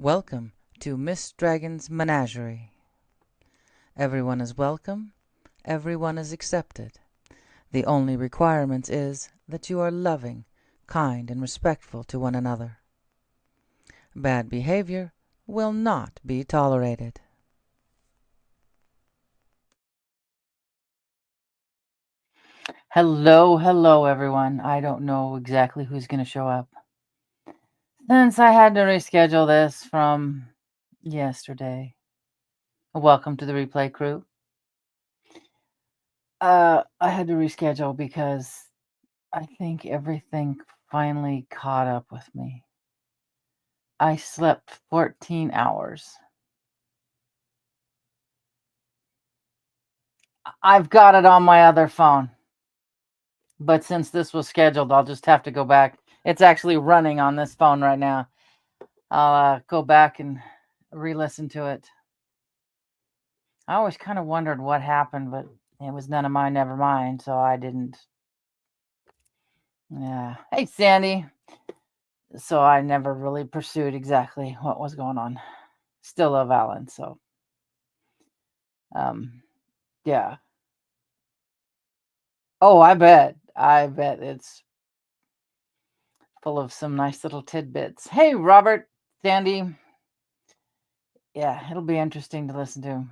Welcome to Miss Dragon's Menagerie. Everyone is welcome, everyone is accepted. The only requirement is that you are loving, kind, and respectful to one another. Bad behavior will not be tolerated. Hello, everyone. I don't know exactly who's going to show up. Since I had to reschedule this from yesterday. Welcome to the replay crew. I had to reschedule because I think everything finally caught up with me. I slept 14 hours. I've got it on my other phone. But since this was scheduled, I'll just have to go back. It's actually running on this phone right now. I'll go back and re-listen to it. I always kind of wondered what happened, but it was none of mine, never mind, so I didn't. Yeah. Hey, Sandy. So I never really pursued exactly what was going on. Still love Alan, so yeah. Oh, I bet it's full of some nice little tidbits. Hey, Robert, Sandy. Yeah, it'll be interesting to listen to.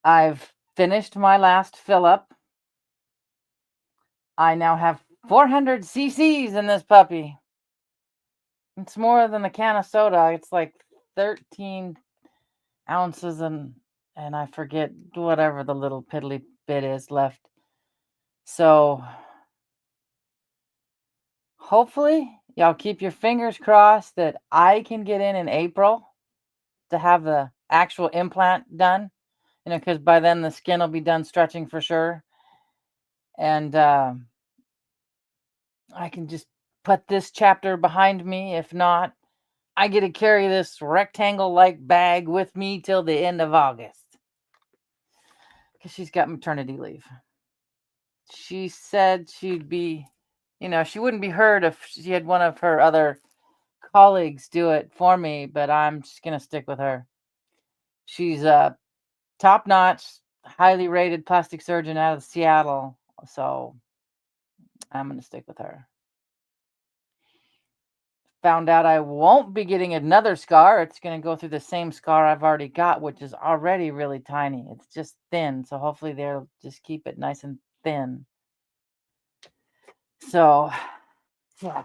I've finished my last fill up. I now have 400 cc's in this puppy. It's more than a can of soda. It's like 13 ounces and I forget whatever the little piddly bit is left. So hopefully y'all keep your fingers crossed that I can get in April to have the actual implant done, because by then the skin will be done stretching for sure. And I can just put this chapter behind me. If not, I get to carry this rectangle-like bag with me till the end of August. Because she's got maternity leave. She said she'd be, she wouldn't be hurt if she had one of her other colleagues do it for me, but I'm just going to stick with her. She's a top-notch, highly rated plastic surgeon out of Seattle, so I'm going to stick with her. Found out I won't be getting another scar. It's going to go through the same scar I've already got, which is already really tiny. It's just thin, so hopefully they'll just keep it nice and thin. So, yeah.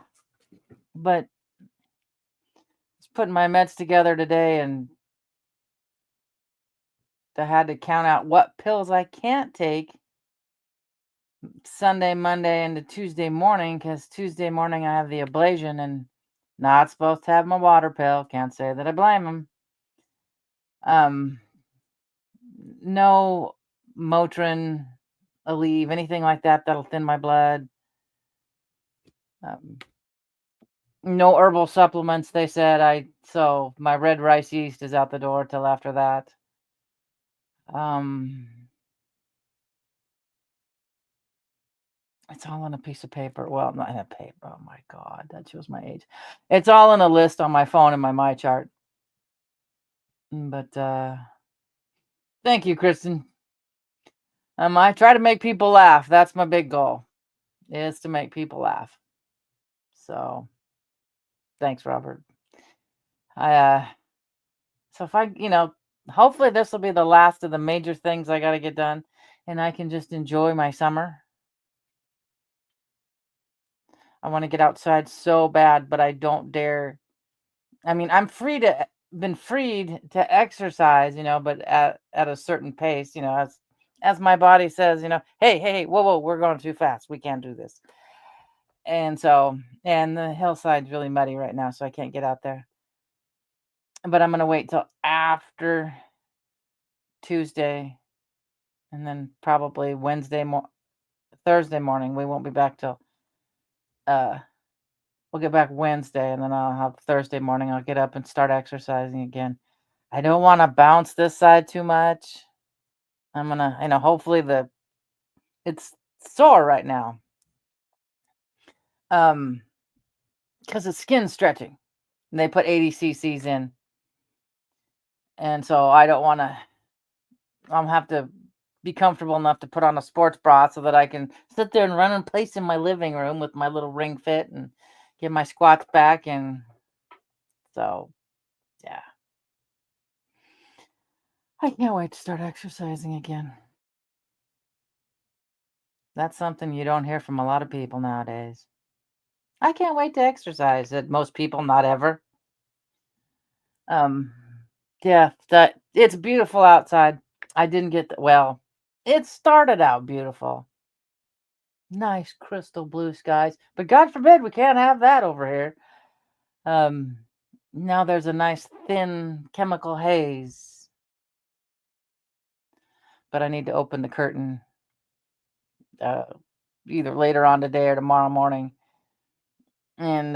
But just putting my meds together today, and I had to count out what pills I can't take Sunday, Monday, into Tuesday morning, because Tuesday morning I have the ablation and not supposed to have my water pill. Can't say that I blame them. No Motrin, Aleve, anything like that that'll thin my blood. No herbal supplements, they said. So my red rice yeast is out the door till after that. It's all on a piece of paper. Well, not in a paper. Oh my God, that shows my age. It's all in a list on my phone in my MyChart. But thank you, Kristen. I try to make people laugh. That's my big goal, is to make people laugh. So thanks, Robert. So if I, hopefully this will be the last of the major things I got to get done, and I can just enjoy my summer. I want to get outside so bad, but I don't dare. I mean, been freed to exercise, but at a certain pace, as my body says, hey, whoa, we're going too fast. We can't do this. And so, and the hillside's really muddy right now, so I can't get out there. But I'm going to wait till after Tuesday, and then probably Thursday morning. We won't be back till we'll get back Wednesday, and then I'll have Thursday morning. I'll get up and start exercising again. I don't want to bounce this side too much. I'm gonna, hopefully it's sore right now. Because it's skin stretching. And they put 80 cc's in. And so I don't want to, I'll have to be comfortable enough to put on a sports bra so that I can sit there and run in place in my living room with my little Ring Fit and get my squats back. And so, yeah, I can't wait to start exercising again. That's something you don't hear from a lot of people nowadays. I can't wait to exercise. That most people, not ever. Um, yeah, that it's beautiful outside. I didn't get well. It started out beautiful. Nice crystal blue skies, but God forbid we can't have that over here. Um, Now there's a nice thin chemical haze, but I need to open the curtain uh, either later on today or tomorrow morning and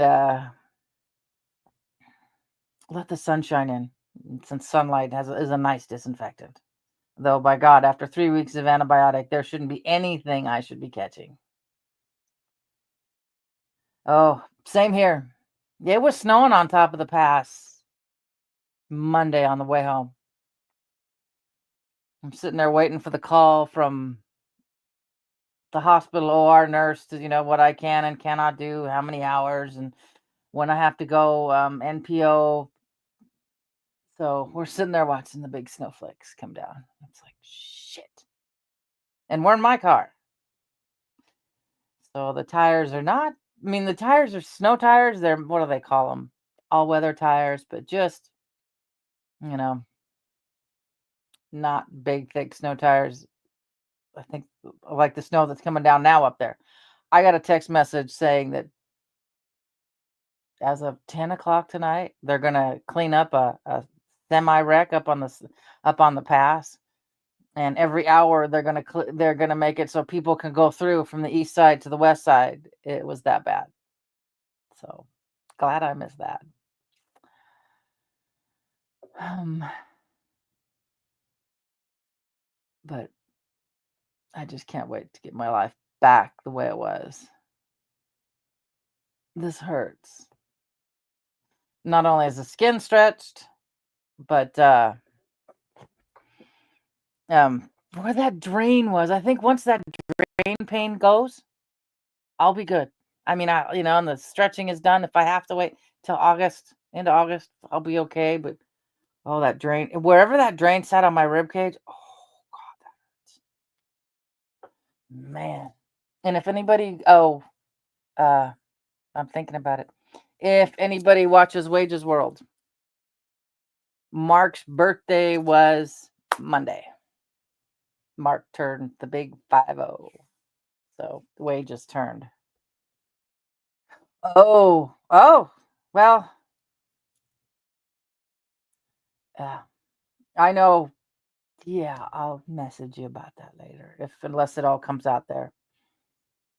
let the sunshine in. Since sunlight is a nice disinfectant. Though, by God, after 3 weeks of antibiotic, there shouldn't be anything I should be catching. Oh, same here. It was snowing on top of the pass Monday on the way home. I'm sitting there waiting for the call from the hospital OR nurse to, what I can and cannot do, how many hours, and when I have to go NPO. So we're sitting there watching the big snowflakes come down. It's like, shit. And we're in my car. So the tires are not, the tires are snow tires. They're, what do they call them? All weather tires, but just, you know, not big, thick snow tires. I think like the snow that's coming down now up there. I got a text message saying that as of 10 o'clock tonight, they're going to clean up a semi wreck up on the pass. And every hour they're gonna make it so people can go through from the east side to the west side. It was that bad. So glad I missed that. Um, but I just can't wait to get my life back the way it was. This hurts. Not only is the skin stretched, but where that drain was, I think once that drain pain goes, I'll be good. And the stretching is done. If I have to wait till August, into August, I'll be okay. But oh, that drain, wherever that drain sat on my rib cage, oh God, that hurts. Man. And if anybody, I'm thinking about it. If anybody watches Wages World, Mark's birthday was Monday. Mark turned the big 50. So Wages turned. Oh, well, I know. Yeah, I'll message you about that later, unless it all comes out there.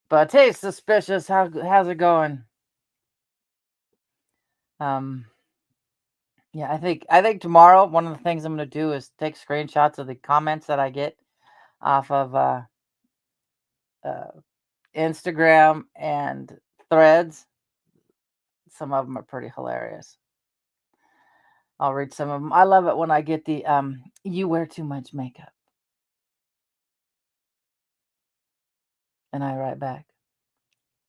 But hey, suspicious. How's it going? Um, yeah, I think tomorrow one of the things I'm gonna do is take screenshots of the comments that I get off of uh, Instagram and Threads. Some of them are pretty hilarious. I'll read some of them. I love it when I get the "you wear too much makeup," and I write back,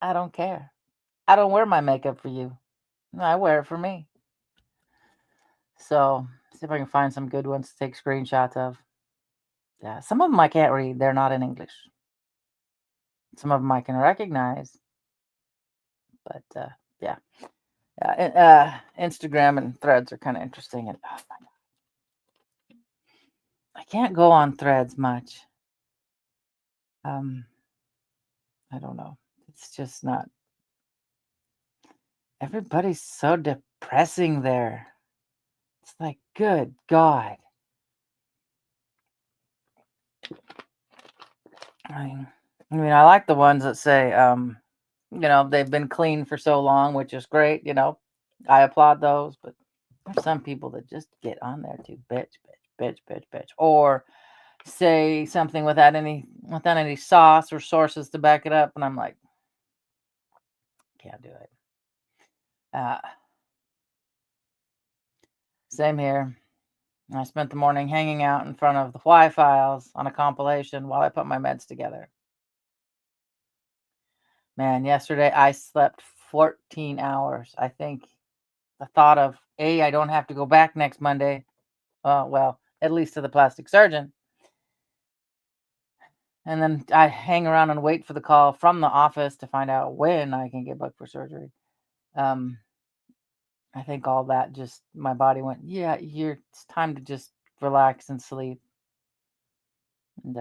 "I don't care. I don't wear my makeup for you. I wear it for me." So see if I can find some good ones to take screenshots of. Yeah, some of them I can't read. They're not in English. Some of them I can recognize, but yeah, Instagram and Threads are kind of interesting. And oh my God, I can't go on Threads much. I don't know. It's just not. Everybody's so depressing there. It's like, good God. I like the ones that say, they've been clean for so long, which is great. I applaud those, but there's some people that just get on there to bitch, or say something without any sauce or sources to back it up, and I'm like, can't do it. Same here. I spent the morning hanging out in front of the files on a compilation while I put my meds together. Man, yesterday I slept 14 hours. I think the thought of, A, I don't have to go back next Monday. Well, at least to the plastic surgeon. And then I hang around and wait for the call from the office to find out when I can get booked for surgery. Um, I think all that just my body went, yeah, it's time to just relax and sleep. And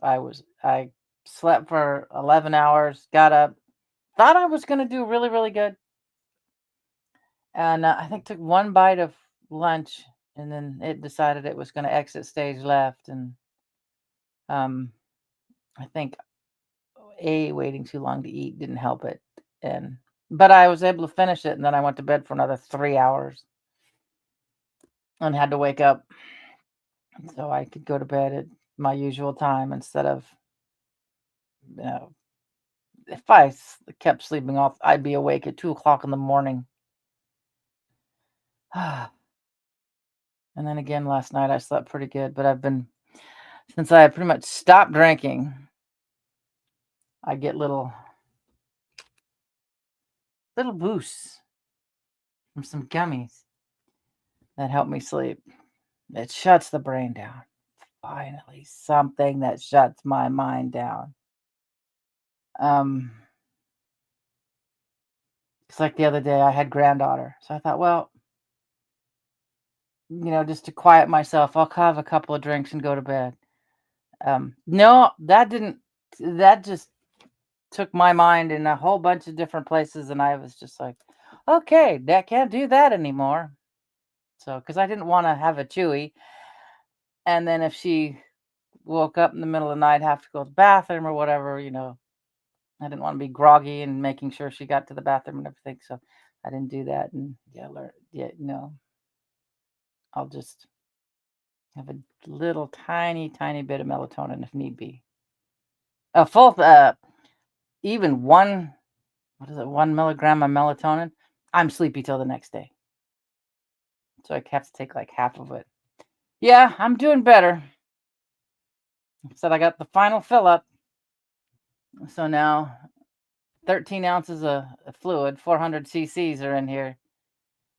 I slept for 11 hours, got up, thought I was gonna do really, really good, and I think took one bite of lunch, and then it decided it was gonna exit stage left, and um, I think waiting too long to eat didn't help it, and but I was able to finish it, and then I went to bed for another 3 hours, and had to wake up so I could go to bed at my usual time instead of, you know, if kept sleeping off, I'd be awake at 2 o'clock in the morning. And then again last night I slept pretty good, but since I pretty much stopped drinking, I get little boosts from some gummies that help me sleep. It shuts the brain down. Finally, something that shuts my mind down. Um, it's like the other day I had granddaughter, so I thought, well, just to quiet myself, I'll have a couple of drinks and go to bed. No, that didn't. That just took my mind in a whole bunch of different places, and I was just like, okay, that can't do that anymore. So, because I didn't want to have a chewy, and then if she woke up in the middle of the night, have to go to the bathroom or whatever, I didn't want to be groggy and making sure she got to the bathroom and everything. So I didn't do that. And yeah, I'll just have a little tiny, tiny bit of melatonin if need be. A full, even what is it, 1 milligram of melatonin, I'm sleepy till the next day. So I have to take like half of it. Yeah, I'm doing better. Said I got the final fill up. So now 13 ounces of fluid, 400 cc's are in here.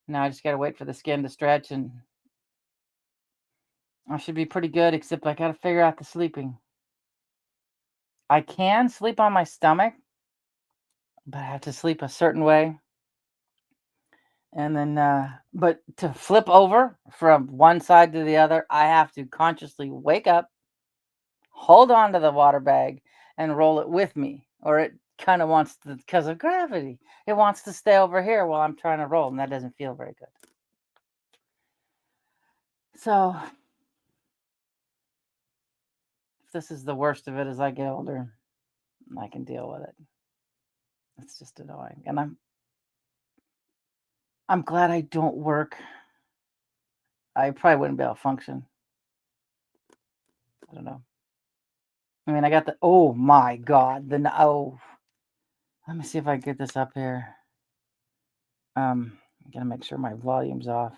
Now I just got to wait for the skin to stretch, and I should be pretty good, except I got to figure out the sleeping. I can sleep on my stomach, but I have to sleep a certain way. And then, but to flip over from one side to the other, I have to consciously wake up, hold on to the water bag, and roll it with me, or it kind of wants to, because of gravity, it wants to stay over here while I'm trying to roll, and that doesn't feel very good. So, if this is the worst of it as I get older, I can deal with it. It's just annoying, and I'm glad I don't work. I probably wouldn't be able to function. I don't know. I mean, I got oh my God, let me see if I get this up here. I'm gonna make sure my volume's off.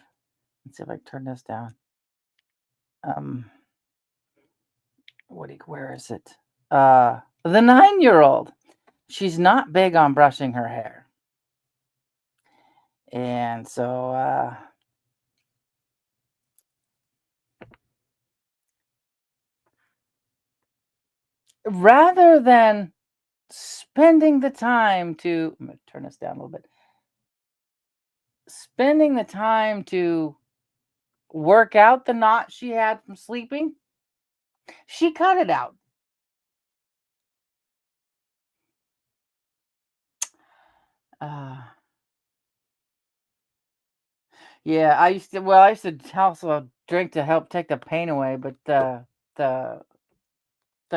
Let's see if I can turn this down. Um, where is it? The 9-year-old. She's not big on brushing her hair. And so, rather than spending the time to, I'm gonna turn this down a little bit. Spending the time to work out the knot she had from sleeping, she cut it out. Uh, yeah, I used to also drink to help take the pain away, but the the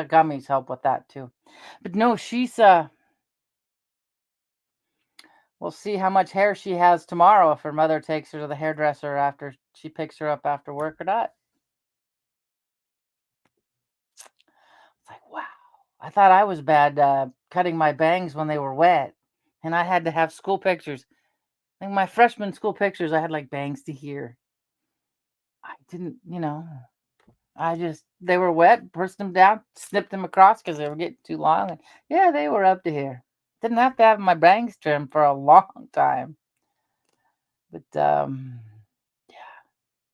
gummies help with that too. But no, we'll see how much hair she has tomorrow if her mother takes her to the hairdresser after she picks her up after work or not. It's like, wow. I thought I was bad cutting my bangs when they were wet, and I had to have school pictures. Like my freshman school pictures, I had like bangs to here. I didn't, I just they were wet, pressed them down, snipped them across because they were getting too long. And yeah, they were up to here. Didn't have to have my bangs trimmed for a long time. But yeah,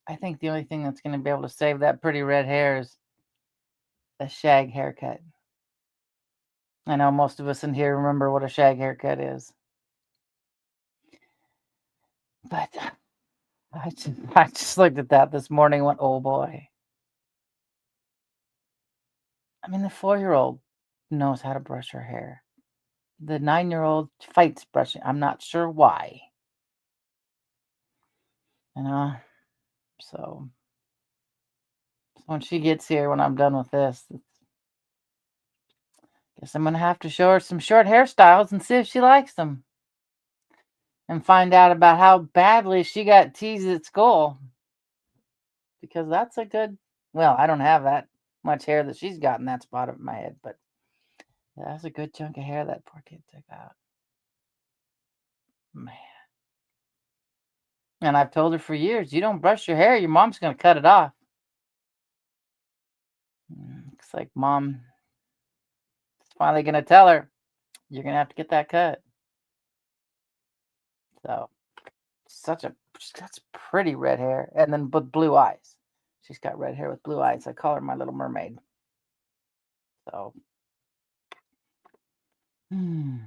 I think the only thing that's going to be able to save that pretty red hair is a shag haircut. I know most of us in here remember what a shag haircut is, but I just looked at that this morning and went, oh boy. I mean, the 4-year-old knows how to brush her hair. The 9-year-old fights brushing. I'm not sure why. You know, so when she gets here, when I'm done with this, guess I'm gonna have to show her some short hairstyles and see if she likes them, and find out about how badly she got teased at school. Because that's a good. Well, I don't have that much hair that she's got in that spot of my head, but yeah, that's a good chunk of hair that poor kid took out. Man. And I've told her for years, you don't brush your hair, your mom's gonna cut it off. Looks like mom is finally gonna tell her, you're gonna have to get that cut. So that's pretty red hair, and then with blue eyes. She's got red hair with blue eyes. I call her my little mermaid. So, hmm.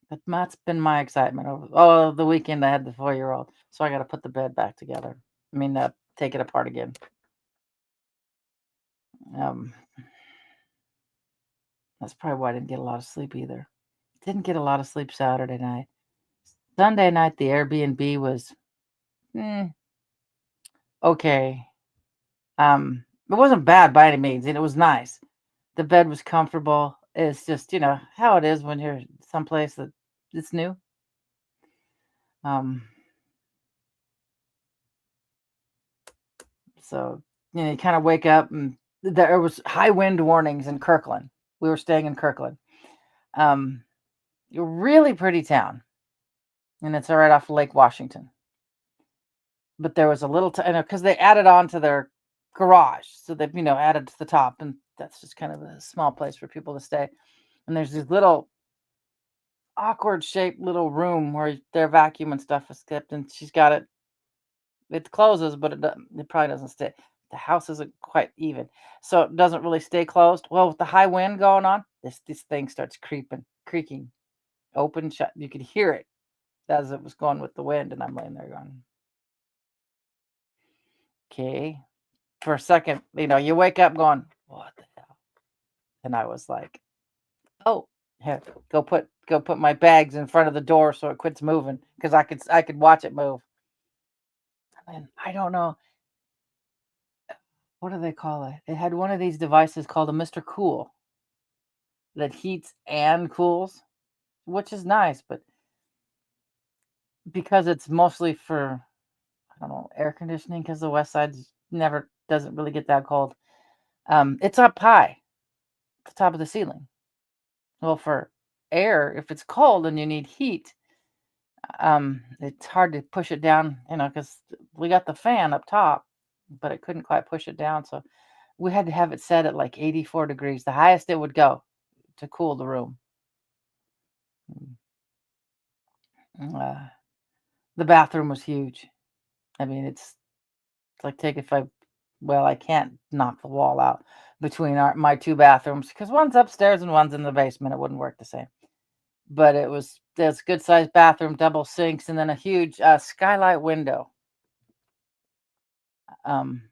But that's been my excitement over. Oh, the weekend I had the 4-year-old, so I got to put the bed back together. I mean, take it apart again. Um, that's probably why I didn't get a lot of sleep either. Didn't get a lot of sleep Saturday night. Sunday night, the Airbnb was okay. It wasn't bad by any means, and it was nice. The bed was comfortable. It's just, how it is when you're someplace that it's new. Um, so you kind of wake up and there was high wind warnings in Kirkland. We were staying in Kirkland. Um, a really pretty town, and it's right off Lake Washington. But there was a little, because they added on to their garage, so they've added to the top, and that's just kind of a small place for people to stay. And there's this little awkward shaped little room where their vacuum and stuff is kept, and she's got it. It closes, but it probably doesn't stay. The house isn't quite even, so it doesn't really stay closed. Well, with the high wind going on, this thing starts creaking, open, shut. You could hear it as it was going with the wind, and I'm laying there going, "Okay." For a second, you wake up going, "What the hell?" And I was like, "Oh, here, go put my bags in front of the door so it quits moving because I could watch it move." And I don't know, what do they call it? It had one of these devices called a Mr. Cool that heats and cools, which is nice, but because it's mostly for, I don't know, air conditioning, because the west side never doesn't really get that cold. It's up high, at the top of the ceiling. Well, for air, if it's cold and you need heat, it's hard to push it down, because we got the fan up top, but it couldn't quite push it down. So we had to have it set at like 84 degrees, the highest it would go to cool the room. Uh, the bathroom was huge. I mean, it's like take if I, well, I can't knock the wall out between my two bathrooms because one's upstairs and one's in the basement. It wouldn't work the same. But there's good sized bathroom, double sinks, and then a huge skylight window. Um,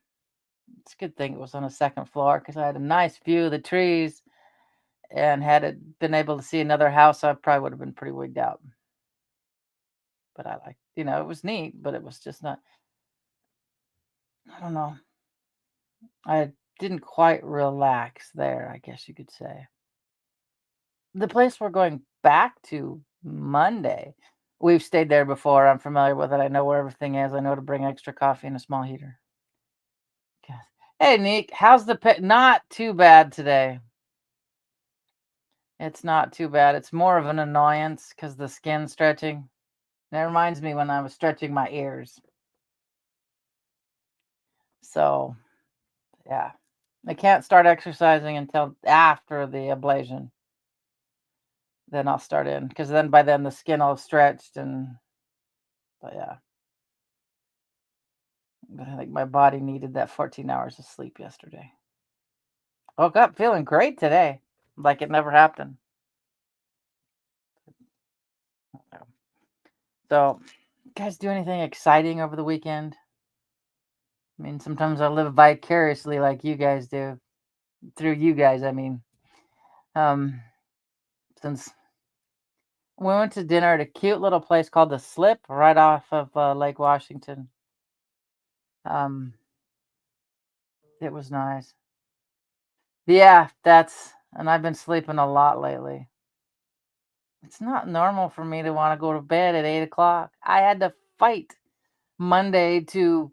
it's a good thing it was on the second floor because I had a nice view of the trees, and had it been able to see another house, I probably would have been pretty wigged out. But I like, it was neat, but it was just not. I don't know. I didn't quite relax there, I guess you could say. The place we're going back to Monday, we've stayed there before. I'm familiar with it. I know where everything is. I know to bring extra coffee and a small heater. Okay. Hey, Nick, how's the pet? Not too bad today. It's not too bad. It's more of an annoyance because the skin stretching. That reminds me when I was stretching my ears. So, yeah. I can't start exercising until after the ablation. Then I'll start in because then by then the skin will have stretched but yeah. But I think my body needed that 14 hours of sleep yesterday. Woke up feeling great today, like it never happened. Yeah. So, you guys do anything exciting over the weekend? I mean, sometimes I live vicariously like you guys do. Through you guys, I mean. Um, since we went to dinner at a cute little place called The Slip right off of Lake Washington. Um, it was nice. Yeah, and I've been sleeping a lot lately. It's not normal for me to want to go to bed at 8 o'clock. I had to fight Monday to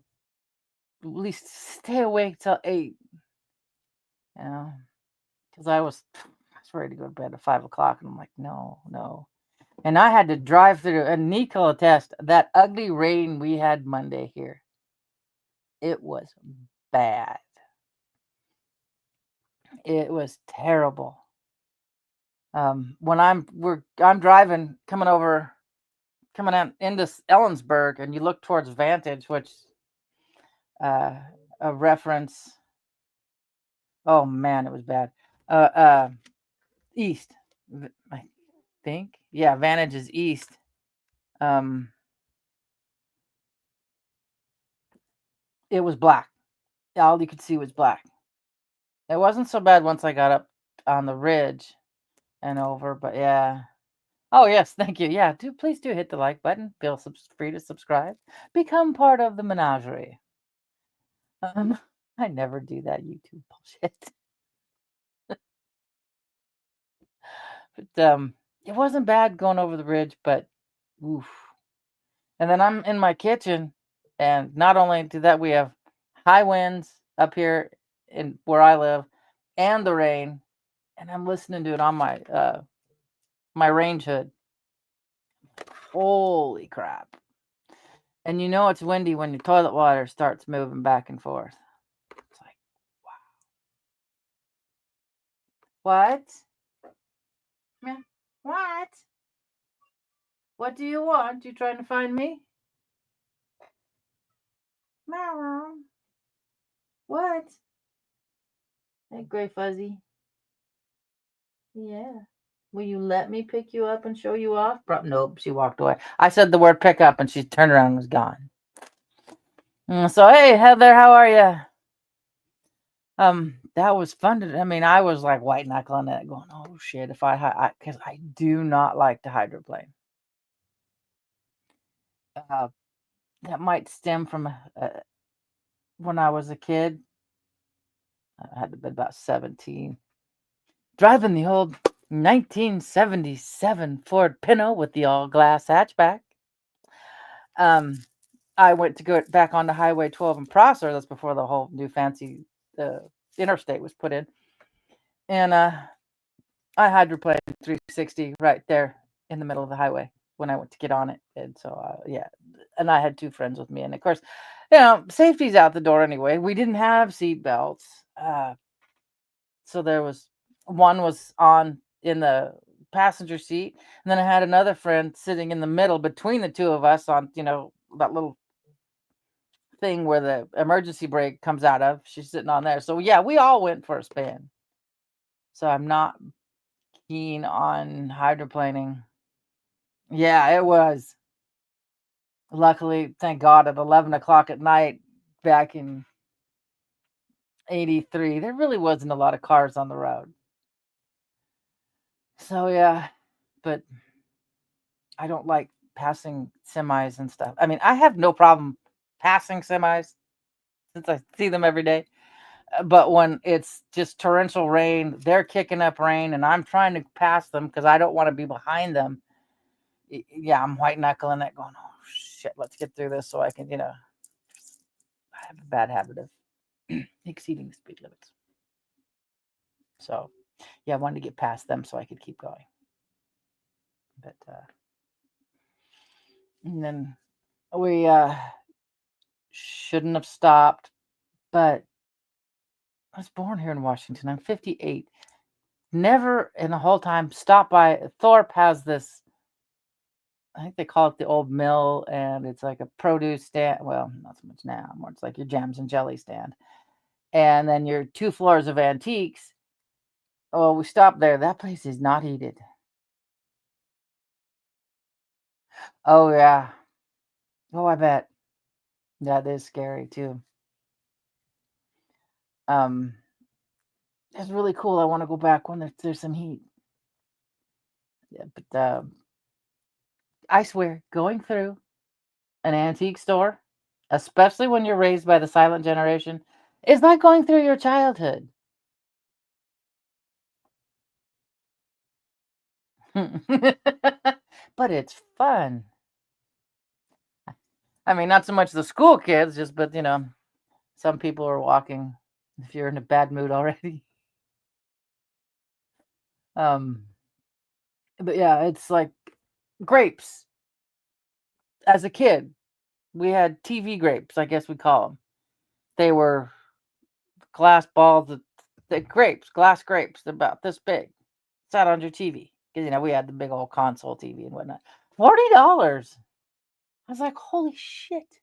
at least stay awake till 8, you know, because I was ready to go to bed at 5 o'clock, and I'm like, no, no. And I had to drive through, and Nico attest that ugly rain we had Monday here. It was bad. It was terrible. When I'm driving, coming out into Ellensburg, and you look towards Vantage, which uh, a reference. Oh man, it was bad. Uh, east, I think. Yeah, Vantage is east. Um, it was black. All you could see was black. It wasn't so bad once I got up on the ridge and over, but yeah. Oh yes, thank you. Yeah, please do hit the like button. Feel free to subscribe. Become part of the menagerie. Um, I never do that YouTube bullshit. But it wasn't bad going over the ridge, but oof. And then I'm in my kitchen, and not only do that, we have high winds up here in where I live, and the rain, and I'm listening to it on my range hood. Holy crap! And you know it's windy when your toilet water starts moving back and forth. It's like, what? Yeah. What? What do you want? You trying to find me? Meow. What? Hey, Gray Fuzzy. Yeah. Will you let me pick you up and show you off? Nope, she walked away. I said the word pick up and she turned around and was gone. So, hey, Heather, how are you? That was fun. I mean, I was like white knuckling it, going, oh shit, if because I do not like to hydroplane. Uh, that might stem from when I was a kid. I had to be about 17. Driving the old 1977 Ford Pinto with the all glass hatchback. Um, I went to go back onto Highway 12 in Prosser. That's before the whole new fancy interstate was put in. And I hydroplaned 360 right there in the middle of the highway when I went to get on it. And so, yeah. And I had two friends with me. And of course, safety's out the door anyway. We didn't have seat belts. So one was on in the passenger seat. And then I had another friend sitting in the middle between the two of us on, that little thing where the emergency brake comes out of. She's sitting on there. So yeah, we all went for a spin. So I'm not keen on hydroplaning. Yeah, it was. Luckily, thank God, at 11 o'clock at night back in 83, there really wasn't a lot of cars on the road. So yeah, but I don't like passing semis and stuff. I mean, I have no problem passing semis since I see them every day. But when it's just torrential rain, they're kicking up rain, and I'm trying to pass them because I don't want to be behind them. Yeah, I'm white knuckling it, going, "Oh shit, let's get through this so I can." I have a bad habit of exceeding the speed limits. So, yeah, I wanted to get past them so I could keep going. But And then we shouldn't have stopped, but I was born here in Washington. I'm 58. Never in the whole time stopped by. Thorpe has this, I think they call it the old mill, and it's like a produce stand. Well, not so much now, more it's like your jams and jelly stand. And then your 2 floors of antiques. Oh, we stopped there. That place is not heated. Oh yeah. Oh, I bet. That is scary too. Um, it's really cool. I want to go back when there's some heat. Yeah, but I swear, going through an antique store, especially when you're raised by the silent generation, is like going through your childhood. But it's fun. I mean, not so much the school kids, just but some people are walking if you're in a bad mood already. Um, but yeah, it's like grapes. As a kid, we had TV grapes, I guess we call them. They were glass balls, the grapes, glass grapes. They're about this big. Sat on your TV. 'Cause, we had the big old console TV and whatnot. $40. I was like, holy shit.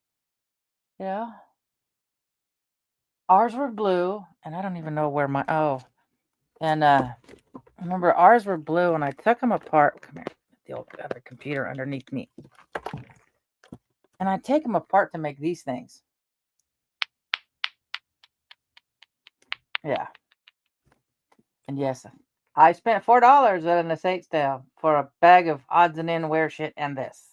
Yeah. Ours were blue, and I don't even know where my and remember ours were blue, and I took them apart. Come here, the old other computer underneath me, and I take them apart to make these things. Yeah, and yes, I spent $4 at an estate sale for a bag of odds and end wear shit and this.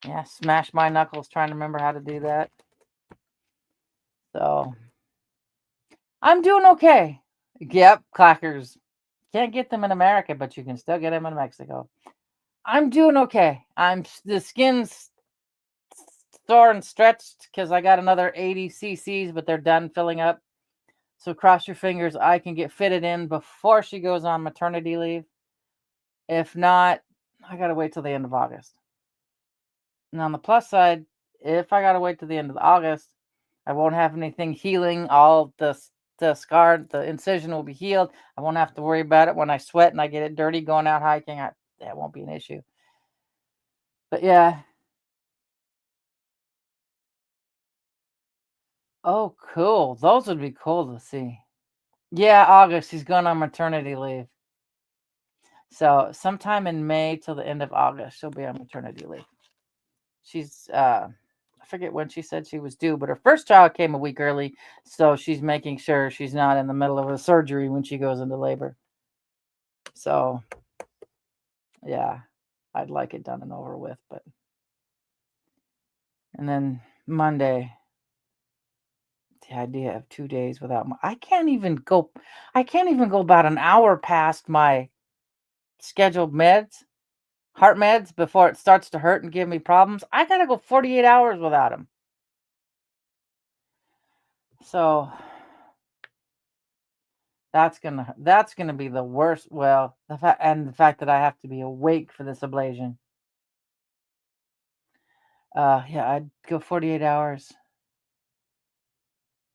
Yeah, smash my knuckles trying to remember how to do that. So I'm doing okay. Yep, clackers. Can't get them in America, but you can still get them in Mexico. I'm doing okay. The skin's sore and stretched because I got another 80 cc's, but they're done filling up. So cross your fingers, I can get fitted in before she goes on maternity leave. If not, I gotta wait till the end of August. And on the plus side, if I gotta wait till the end of August, I won't have anything healing. All the scar, the incision will be healed. I won't have to worry about it when I sweat and I get it dirty going out hiking. That won't be an issue. But yeah. Oh, cool. Those would be cool to see. Yeah, August. She's going on maternity leave. So sometime in May till the end of August, she'll be on maternity leave. She's I forget when she said she was due, but her first child came a week early, so she's making sure she's not in the middle of a surgery when she goes into labor. So yeah, I'd like it done and over with, but and then Monday, the idea of 2 days without I can't even go about an hour past my scheduled heart meds before it starts to hurt and give me problems. I gotta go 48 hours without them. So that's gonna be the worst. Well, the fact that I have to be awake for this ablation. Yeah, I'd go 48 hours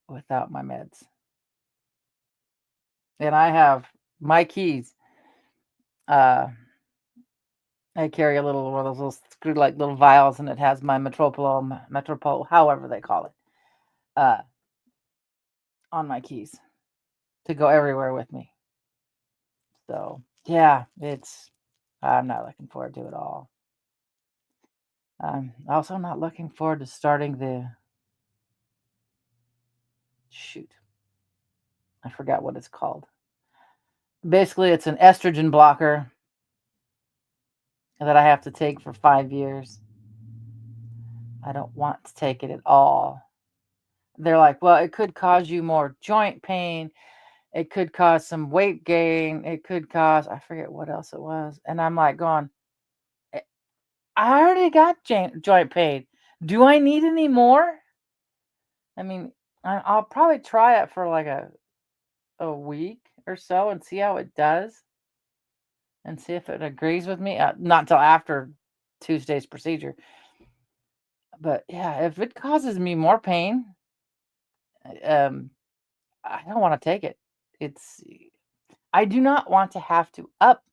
without my meds, and I have my keys. Uh, I carry a little one of those little screw like little vials, and it has my metropole, however they call it, uh, on my keys to go everywhere with me. So yeah, I'm not looking forward to it all. I'm also not looking forward to starting shoot. I forgot what it's called. Basically, it's an estrogen blocker that I have to take for 5 years. I don't want to take it at all. They're like, well, it could cause you more joint pain. It could cause some weight gain. It could cause, I forget what else it was. And I'm like, going, "Eh, I already got joint pain. Do I need any more? I mean, I'll probably try it for like a week or so and see how it does. and see if it agrees with me. Not until after Tuesday's procedure. But yeah, if it causes me more pain, um, I don't want to take it. It's I do not want to have to up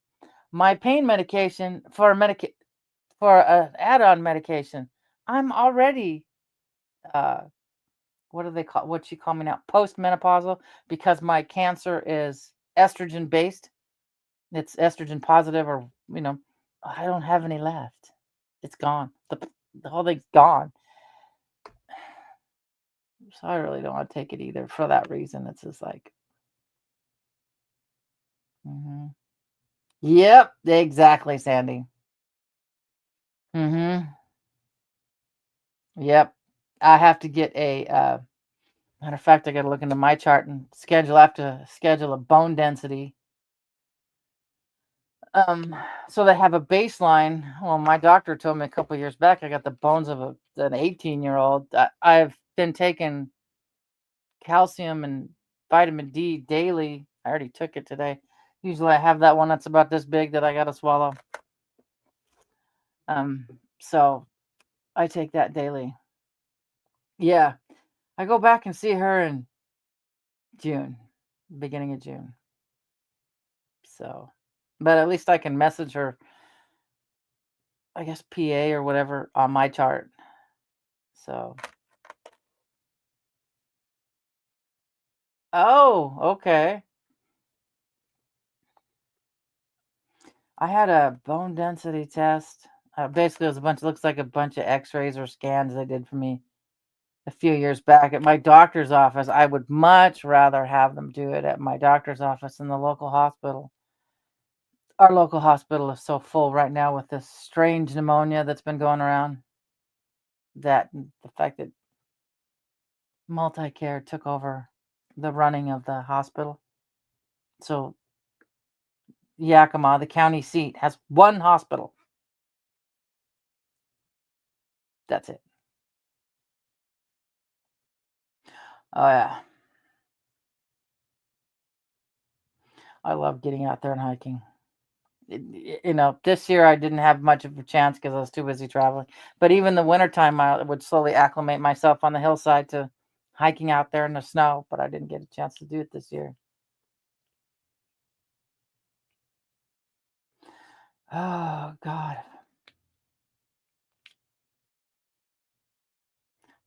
my pain medication for an add-on medication. I'm already what do they call what you call me now? Postmenopausal because my cancer is estrogen based. It's estrogen positive or I don't have any left. It's gone. The whole thing's gone. So I really don't want to take it either for that reason. It's just like, mhm. Yep, exactly, Sandy. Mhm. Yep. I have to get a matter of fact, I got to look into my chart and schedule. I have to schedule a bone density. Um, so they have a baseline. Well, my doctor told me a couple years back I got the bones of an 18-year-old. I've been taking calcium and vitamin D daily. I already took it today. Usually I have that one that's about this big that I got to swallow. Um, so I take that daily. Yeah, I go back and see her in June, beginning of June. So, but at least I can message her, I guess PA or whatever on my chart. So, oh, okay. I had a bone density test. Basically, it was looks like a bunch of x-rays or scans they did for me a few years back at my doctor's office. I would much rather have them do it at my doctor's office than the local hospital. Our local hospital is so full right now with this strange pneumonia that's been going around. That and the fact that Multicare took over the running of the hospital. So Yakima, the county seat, has one hospital. That's it. Oh yeah. I love getting out there and hiking. This year I didn't have much of a chance because I was too busy traveling. But even the wintertime, I would slowly acclimate myself on the hillside to hiking out there in the snow. But I didn't get a chance to do it this year. Oh God,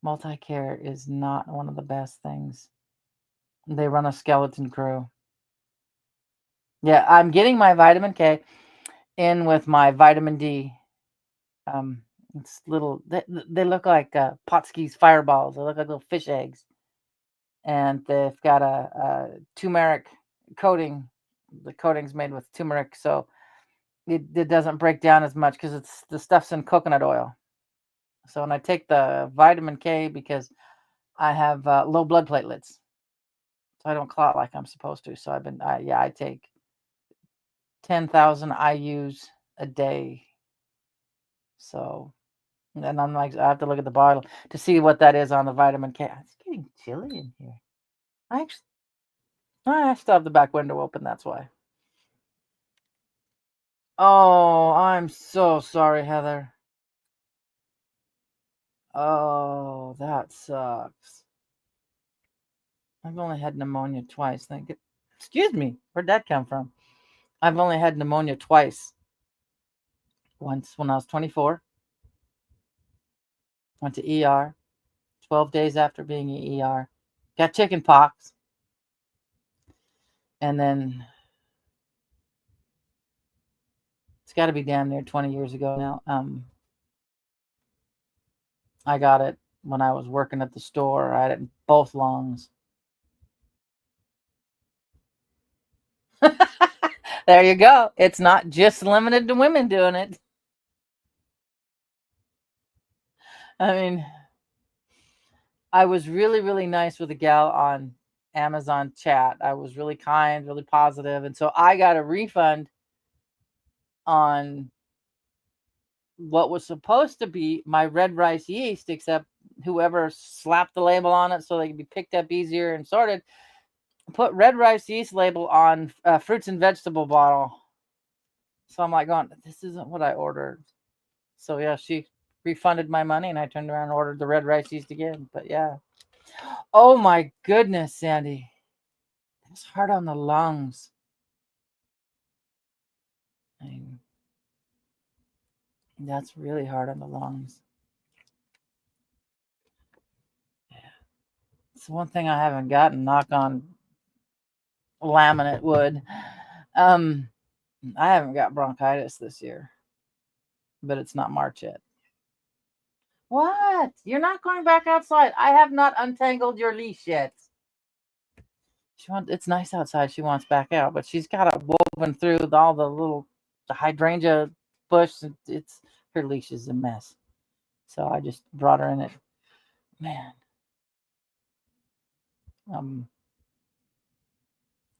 multi-care is not one of the best things. They run a skeleton crew. Yeah, I'm getting my vitamin K in with my vitamin D. Um, it's little. They look like Potskis fireballs. They look like little fish eggs, and they've got a turmeric coating. The coating's made with turmeric, so it doesn't break down as much because it's the stuff's in coconut oil. So when I take the vitamin K because I have low blood platelets, so I don't clot like I'm supposed to. So I take 10,000 IU's a day. So and I'm like, I have to look at the bottle to see what that is on the vitamin K. It's getting chilly in here. I actually, I still have the back window open. That's why. Oh, I'm so sorry, Heather. Oh, that sucks. I've only had pneumonia twice. Excuse me. Where'd that come from? I've only had pneumonia twice. Once when I was 24, went to ER. 12 days after being in ER, got chicken pox, and then it's got to be damn near 20 years ago now. I got it when I was working at the store. I had it in both lungs. There you go. It's not just limited to women doing it. I mean, I was really, really nice with a gal on Amazon chat. I was really kind, really positive, and so I got a refund on what was supposed to be my red rice yeast, except whoever slapped the label on it so they could be picked up easier and sorted, put red rice yeast label on fruits and vegetable bottle. So I'm like going, this isn't what I ordered. So yeah, she refunded my money and I turned around and ordered the red rice yeast again. But yeah. Oh my goodness, Sandy. It's hard on the lungs. I mean, that's really hard on the lungs. Yeah. It's one thing I haven't gotten, knock on laminate wood. I haven't got bronchitis this year, but it's not March yet. What? You're not going back outside? I have not untangled your leash yet. It's nice outside. She wants back out, but she's got it woven through all the hydrangea bush. It's her leash is a mess. So I just brought her in it. Man.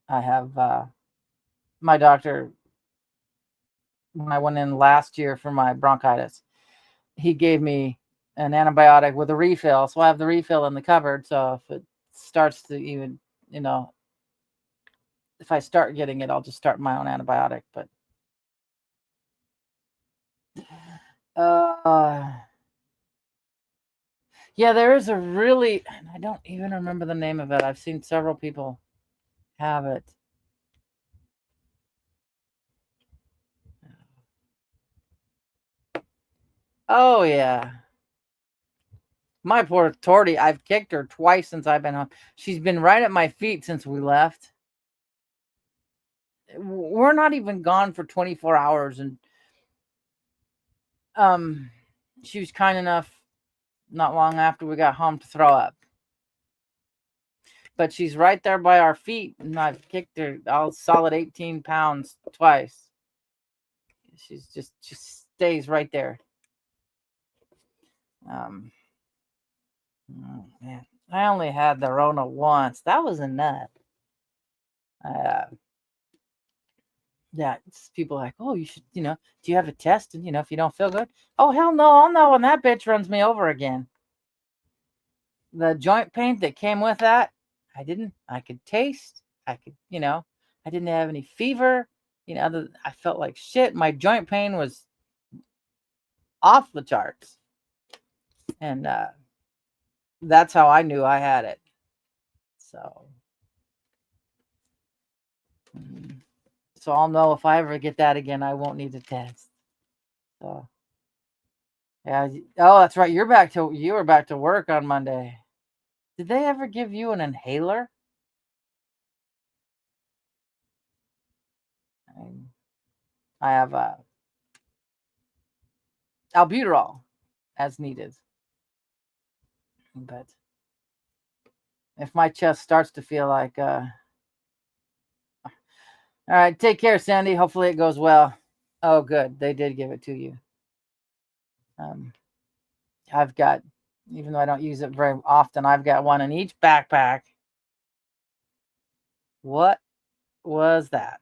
I have my doctor, when I went in last year for my bronchitis, he gave me an antibiotic with a refill. So I have the refill in the cupboard. So if it starts to even, if I start getting it, I'll just start my own antibiotic. But yeah, there is a really, I don't even remember the name of it. I've seen several people have it. Oh yeah. My poor Torty, I've kicked her twice since I've been home. She's been right at my feet since we left. We're not even gone for 24 hours. And she was kind enough not long after we got home to throw up. But she's right there by our feet, and I've kicked her all solid 18 pounds twice. She's just stays right there. Oh man, I only had the Rona once. That was enough. Yeah, people are like, oh, you should, do you have a test? And if you don't feel good, oh hell no, I'll know when that bitch runs me over again. The joint pain that came with that, I could taste, I didn't have any fever, I felt like shit. My joint pain was off the charts. And that's how I knew I had it. So I'll know if I ever get that again, I won't need a test. So yeah. Oh, that's right. You were back to work on Monday. Did they ever give you an inhaler? I have albuterol as needed. But if my chest starts to feel like all right, take care, Sandy. Hopefully it goes well. Oh, good. They did give it to you. I've got, even though I don't use it very often, I've got one in each backpack. What was that?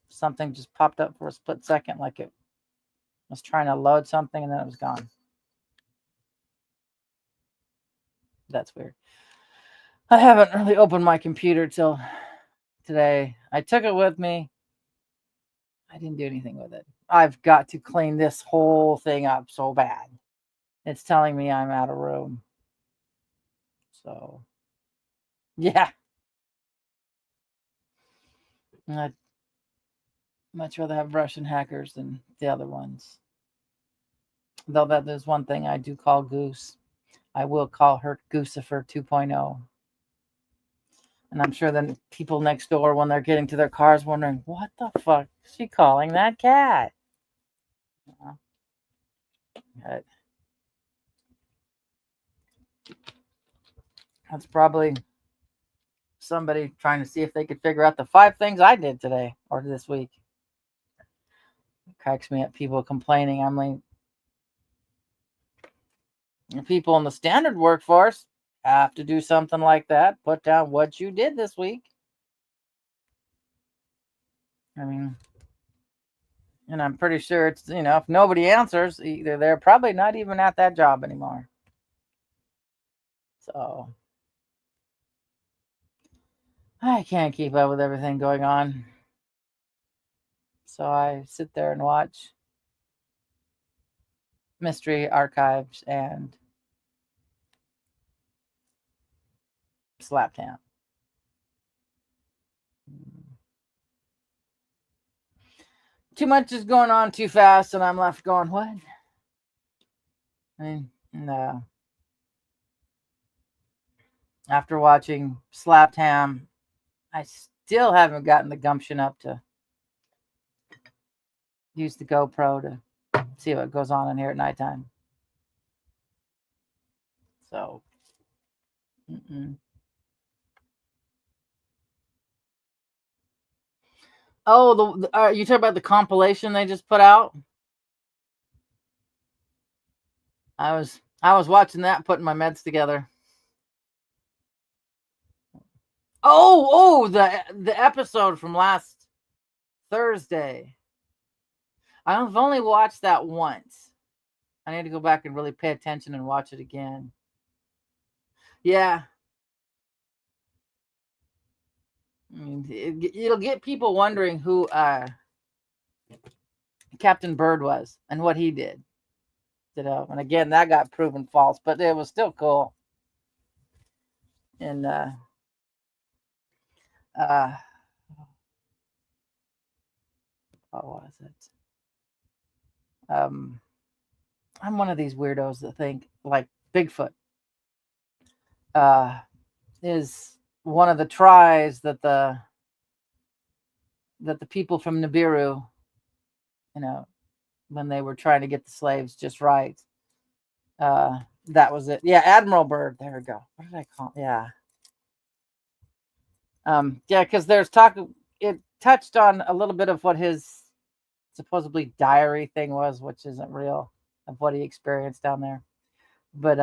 Something just popped up for a split second, like it was trying to load something and then it was gone. That's weird. I haven't really opened my computer till today. I took it with me. I didn't do anything with it. I've got to clean this whole thing up so bad. It's telling me I'm out of room. So, yeah. I'd much rather have Russian hackers than the other ones. Though that is one thing I do call Goose. I will call her Goosifer 2.0. And I'm sure then people next door, when they're getting to their cars, wondering, what the fuck is she calling that cat? But that's probably somebody trying to see if they could figure out the 5 things I did today or this week. It cracks me up, people complaining. I'm like, people in the standard workforce have to do something like that. Put down what you did this week. I mean, and I'm pretty sure it's, if nobody answers, either they're probably not even at that job anymore. So, I can't keep up with everything going on. So I sit there and watch Mystery Archives and Slaptown. Too much is going on too fast, and I'm left going, what? I mean, no. After watching Slaptown, I still haven't gotten the gumption up to use the GoPro to see what goes on in here at nighttime. So, oh, you talking about the compilation they just put out? I was watching that, putting my meds together. Oh, the episode from last Thursday. I've only watched that once. I need to go back and really pay attention and watch it again. Yeah. I mean, it'll get people wondering who Captain Bird was and what he did. And again, that got proven false, but it was still cool. And what was it? I'm one of these weirdos that think like Bigfoot is one of the tries that the people from Nibiru, when they were trying to get the slaves just right. That was it. Yeah, Admiral Byrd. There we go. What did I call? Yeah. Yeah, because there's talk. It touched on a little bit of what his supposedly diary thing was, which isn't real, of what he experienced down there. But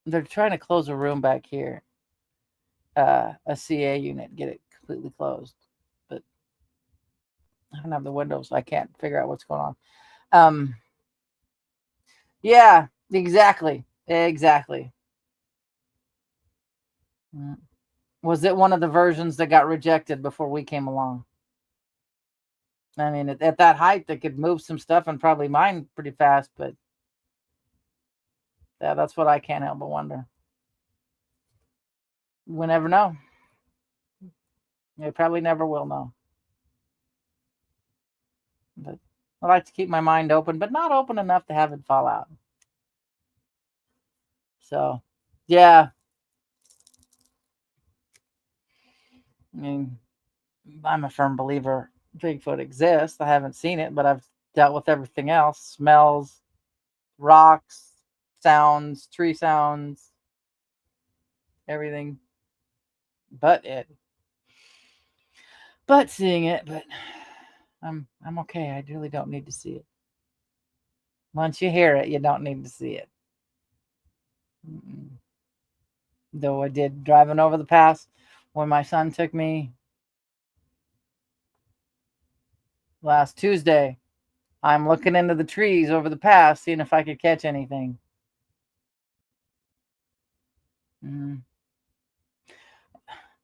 they're trying to close a room back here, a CA unit, get it completely closed, but I don't have the windows, so I can't figure out what's going on. Yeah, exactly. Was it one of the versions that got rejected before we came along? I mean, at that height, they could move some stuff and probably mine pretty fast, but yeah, that's what I can't help but wonder. We'll never know. We probably never will know. But I like to keep my mind open, but not open enough to have it fall out. So, yeah. I mean, I'm a firm believer Bigfoot exists. I haven't seen it, but I've dealt with everything else: smells, rocks, sounds, tree sounds, everything but it. But seeing it, but I'm okay. I really don't need to see it. Once you hear it, you don't need to see it. Mm-mm. Though I did driving over the pass when my son took me last Tuesday. I'm looking into the trees over the pass, seeing if I could catch anything. Mm.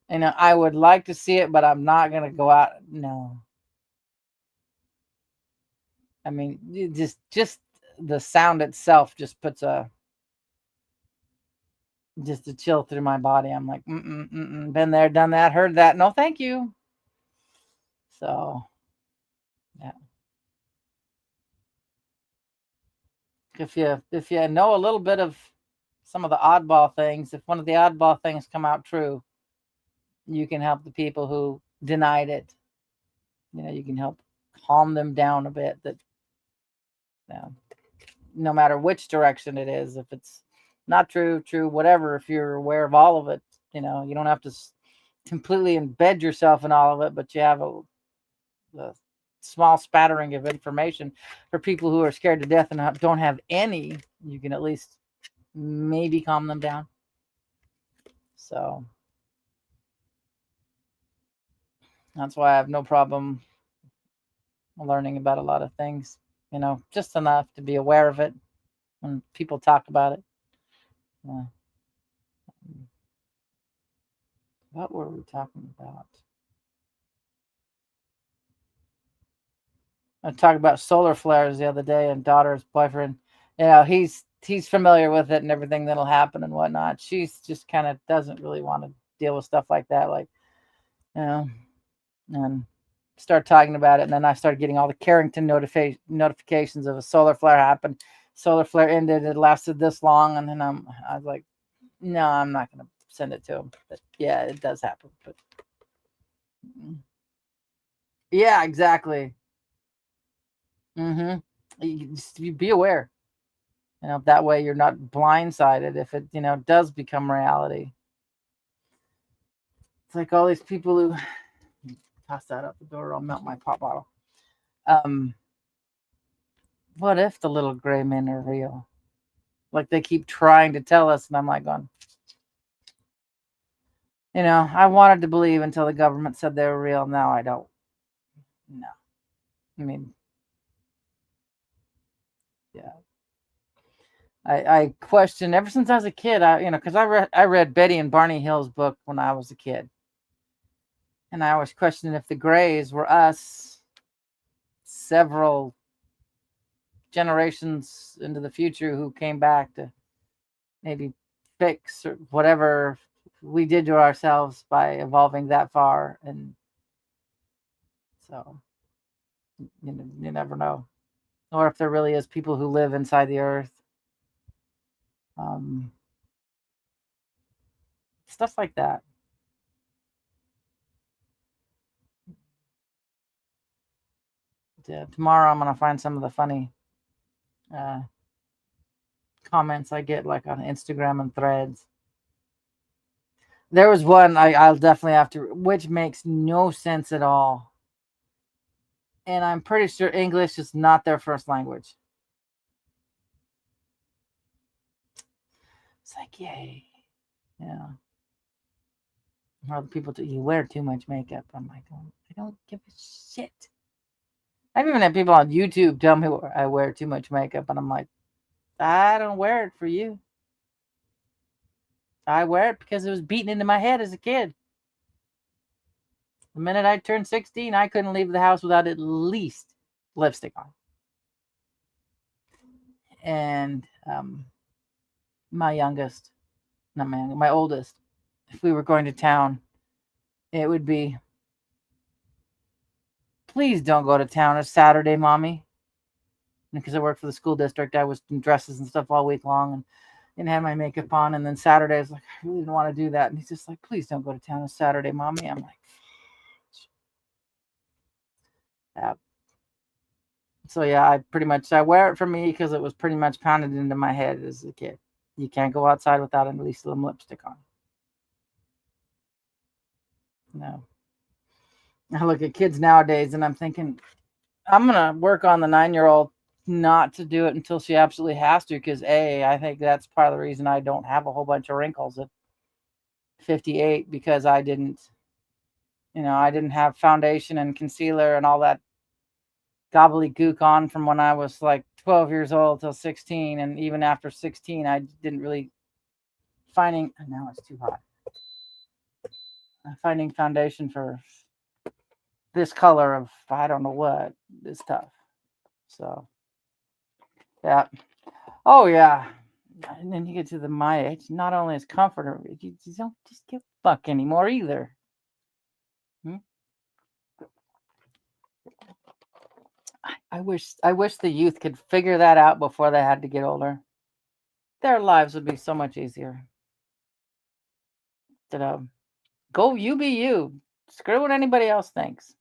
And I would like to see it, but I'm not gonna go out. No. I mean, just the sound itself just puts just a chill through my body. I'm like, been there, done that, heard that. No, thank you. So, yeah. If you know a little bit of some of the oddball things, if one of the oddball things come out true, you can help the people who denied it. You can help calm them down a bit. That no matter which direction it is, if it's not true, whatever, if you're aware of all of it, you don't have to completely embed yourself in all of it, but you have a small spattering of information for people who are scared to death and don't have any. You can at least maybe calm them down. So that's why I have no problem learning about a lot of things, just enough to be aware of it when people talk about it. What were we talking about? I talked about solar flares the other day, and daughter's boyfriend, he's familiar with it and everything that'll happen and whatnot. She's just kind of doesn't really want to deal with stuff like that, like, you know, and start talking about it. And then I started getting all the Carrington notifications of a solar flare happened. Solar flare ended. It lasted this long, and then I was like, no, I'm not going to send it to him. But yeah, it does happen. But yeah, exactly. Mm-hmm. You be aware. That way you're not blindsided if it, does become reality. It's like all these people who toss that out the door, I'll melt my pop bottle. What if the little gray men are real? Like they keep trying to tell us, and I'm like going, I wanted to believe until the government said they were real. Now I don't. No. I mean, yeah. I question ever since I was a kid. Because I read Betty and Barney Hill's book when I was a kid, and I was questioning if the Greys were us several generations into the future who came back to maybe fix or whatever we did to ourselves by evolving that far. And so you never know, or if there really is people who live inside the earth. Stuff like that. Yeah, tomorrow I'm gonna find some of the funny comments I get, like on Instagram and Threads. There was one I'll definitely have to, which makes no sense at all, and I'm pretty sure English is not their first language. It's like, yay, yeah. Or the people you wear too much makeup. I'm like, I don't give a shit. I've even had people on YouTube tell me I wear too much makeup, and I'm like, I don't wear it for you. I wear it because it was beaten into my head as a kid. The minute I turned 16, I couldn't leave the house without at least lipstick on. And my youngest, not my oldest, if we were going to town, it would be, please don't go to town. It's Saturday, Mommy. Because I worked for the school district, I was in dresses and stuff all week long and had my makeup on. And then Saturday, I was like, I really didn't want to do that. And he's just like, please don't go to town. It's Saturday, Mommy. I'm like, yeah. So yeah, I wear it for me because it was pretty much pounded into my head as a kid. You can't go outside without at least some lipstick on. No. I look at kids nowadays and I'm thinking, I'm gonna work on the 9-year-old not to do it until she absolutely has to, because I think that's part of the reason I don't have a whole bunch of wrinkles at 58, because I didn't have foundation and concealer and all that gobbledygook on from when I was like 12 years old till 16, and even after 16 I didn't really now it's too hot. Finding foundation for this color of I don't know what is tough. So yeah. Oh yeah. And then you get to my age, not only is comforter, you don't just give a fuck anymore either. I wish the youth could figure that out before they had to get older. Their lives would be so much easier. Go you be you. Screw what anybody else thinks.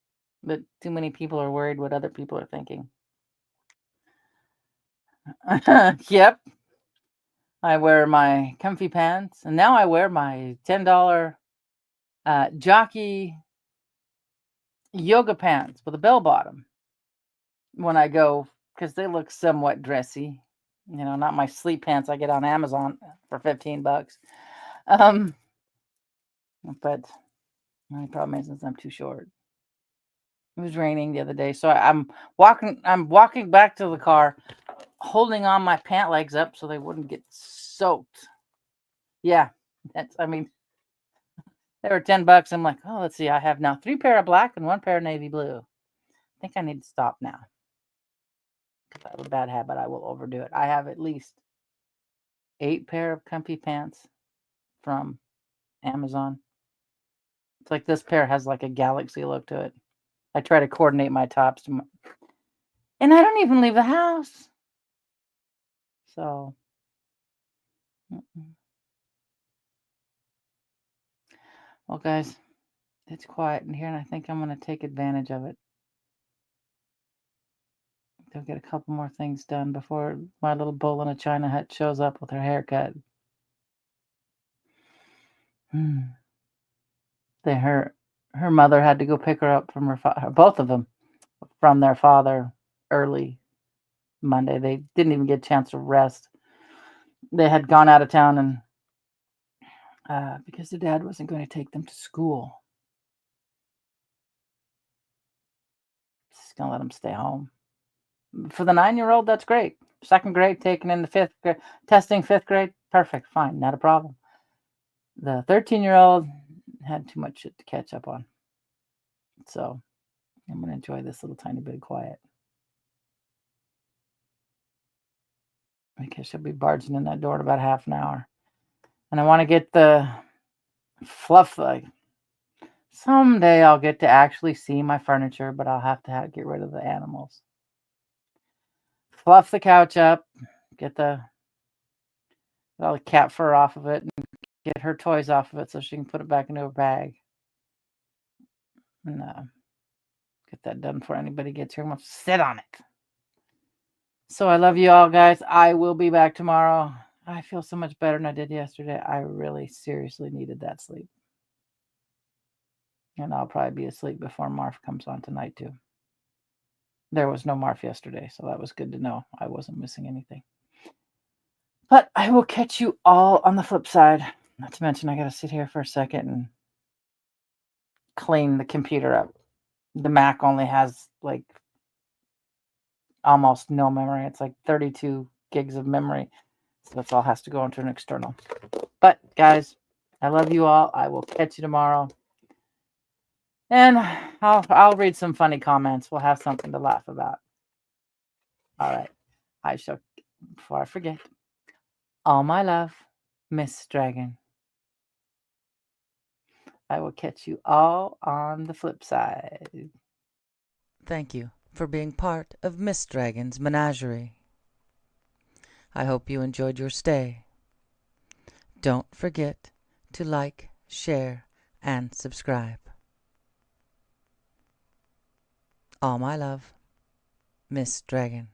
But too many people are worried what other people are thinking. Yep. I wear my comfy pants, and now I wear my $10 jockey yoga pants with a bell bottom when I go, because they look somewhat dressy. Not my sleep pants I get on Amazon for $15. But my problem is I'm too short. It was raining the other day, so I'm walking back to the car, holding on my pant legs up so they wouldn't get soaked. Yeah, I mean, they were $10. I'm like, oh, let's see. I have now 3 pair of black and 1 pair of navy blue. I think I need to stop now. Because I have a bad habit. I will overdo it. I have at least 8 pair of comfy pants from Amazon. It's like this pair has like a galaxy look to it. I try to coordinate my tops and I don't even leave the house. So, well, guys, it's quiet in here, and I think I'm going to take advantage of it. I'll get a couple more things done before my little bull in a China hut shows up with her haircut. Her mother had to go pick her up from both of them from their father early Monday. They didn't even get a chance to rest. They had gone out of town and because their dad wasn't going to take them to school. Just going to let them stay home. For the 9-year-old, that's great. 2nd grade, taking in the 5th grade, testing 5th grade, perfect, fine, not a problem. The 13-year-old had too much shit to catch up on. So I'm going to enjoy this little tiny bit of quiet. Because she'll be barging in that door in about half an hour. And I want to get the fluff. Like, someday I'll get to actually see my furniture, but I'll have to get rid of the animals. Fluff the couch up, get all the cat fur off of it, and get her toys off of it so she can put it back into her bag. And get that done before anybody gets here and wants to sit on it. So I love you all, guys. I will be back tomorrow. I feel so much better than I did yesterday. I really seriously needed that sleep. And I'll probably be asleep before Marf comes on tonight, too. There was no Marf yesterday, so that was good to know. I wasn't missing anything. But I will catch you all on the flip side. Not to mention, I got to sit here for a second and clean the computer up. The Mac only has like almost no memory. It's like 32 gigs of memory. So that's all has to go into an external. But guys, I love you all. I will catch you tomorrow. And I'll read some funny comments. We'll have something to laugh about. All right. I shall, before I forget, all my love, Miss Dragon. I will catch you all on the flip side. Thank you for being part of Miss Dragon's menagerie. I hope you enjoyed your stay. Don't forget to like, share, and subscribe. All my love, Miss Dragon.